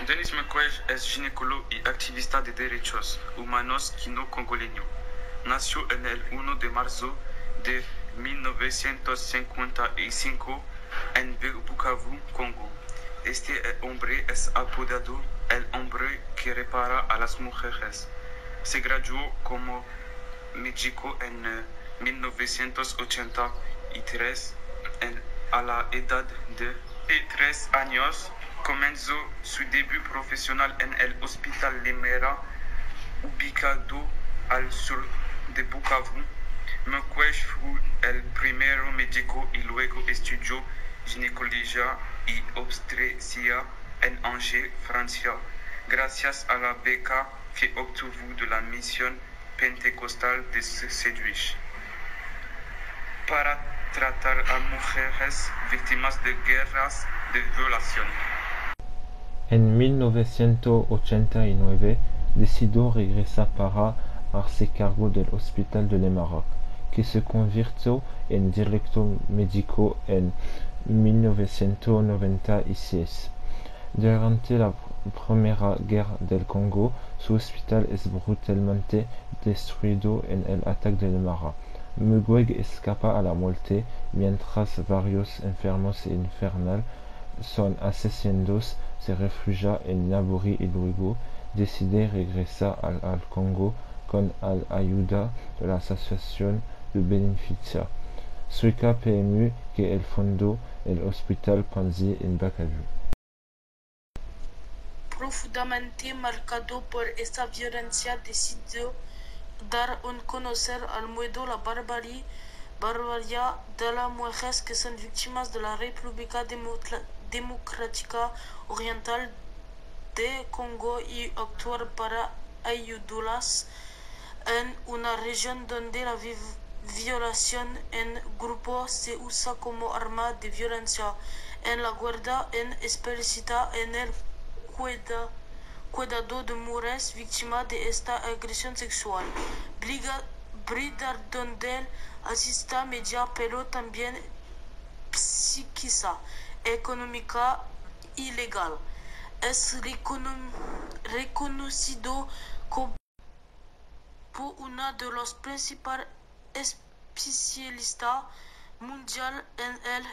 Denis Mukwege es ginecólogo y activista de derechos humanos quino-congoleño. Nació en el 1 de marzo de 1955 en Bukavu, Congo. Este hombre es apodado el hombre que repara a las mujeres. Se graduó como médico en 1983 a la edad de 3 años. Comenzó su debut profesional en el Hospital Lemera, ubicado al sur de Bukavu. Mukwege fue el primer médico y luego estudió ginecología y obstetricia en Angers, Francia, gracias a la beca que obtuvo de la misión pentecostal de Sedwisch para tratar a mujeres víctimas de guerras de violación. En 1989 decidió regresar para hacerse cargo del Hospital de Lemera, que se convirtió en director médico en 1996. Durante la Primera Guerra del Congo, su hospital es brutalmente destruido en el ataque de Lemera. Mukwege escapa a la muerte mientras varios enfermos y enfermas son asesinados. Se refugia en Naburi y luego decide regresar al Congo con la ayuda de la Asociación de Beneficia sueca PMU que él fundó el Hospital Panzi en Bukavu. Profundamente marcado por esta violencia, decidió dar a conocer al mundo la barbarie de las mujeres que son víctimas de la República Democrática Oriental de Congo y actuar para ayudarlas en una región donde la violación en grupo se usa como arma de violencia. En la guerra, en especial en el cuidado de mujeres víctimas de esta agresión sexual. Brigada donde él asista media, pero también psíquica, económica y legal. Es reconocido como uno de los principales especialistas mundiales en el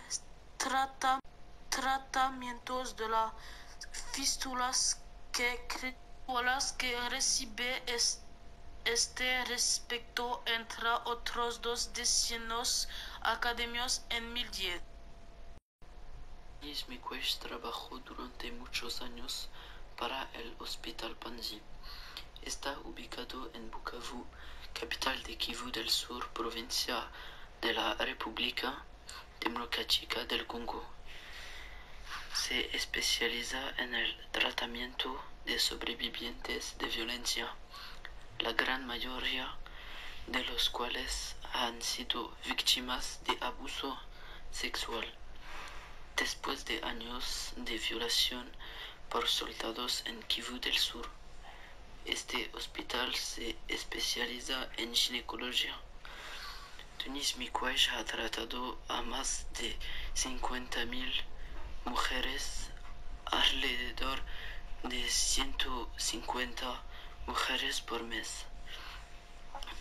tratamiento de las fístulas que recibe este respecto, entre otros 2 decenios académicos en 2010. Denis Mukwege trabajó durante muchos años para el Hospital Panzi. Está ubicado en Bukavu, capital de Kivu del Sur, provincia de la República Democrática del Congo. Se especializa en el tratamiento de sobrevivientes de violencia, la gran mayoría de los cuales han sido víctimas de abuso sexual. Después de años de violación por soldados en Kivu del Sur, este hospital se especializa en ginecología. Denis Mukwege ha tratado a más de 50.000 mujeres, alrededor de 150 mujeres por mes.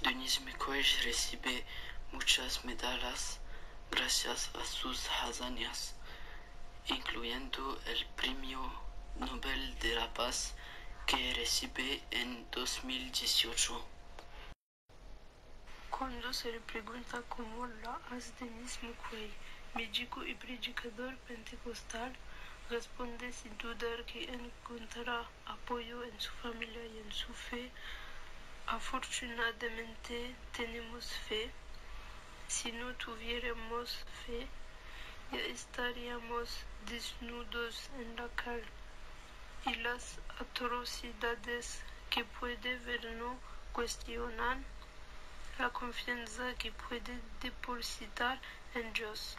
Denis Mukwege recibe muchas medallas gracias a sus hazañas, incluyendo el Premio Nobel de la Paz que recibe en 2018. Cuando se le pregunta cómo la hace Denis Mukwege, médico y predicador pentecostal, responde sin dudar que encontrará apoyo en su familia y en su fe. Afortunadamente tenemos fe. Si no tuviéramos fe, ya estaríamos desnudos en la calle, y las atrocidades que puede ver no cuestionan la confianza que puede depositar en Dios.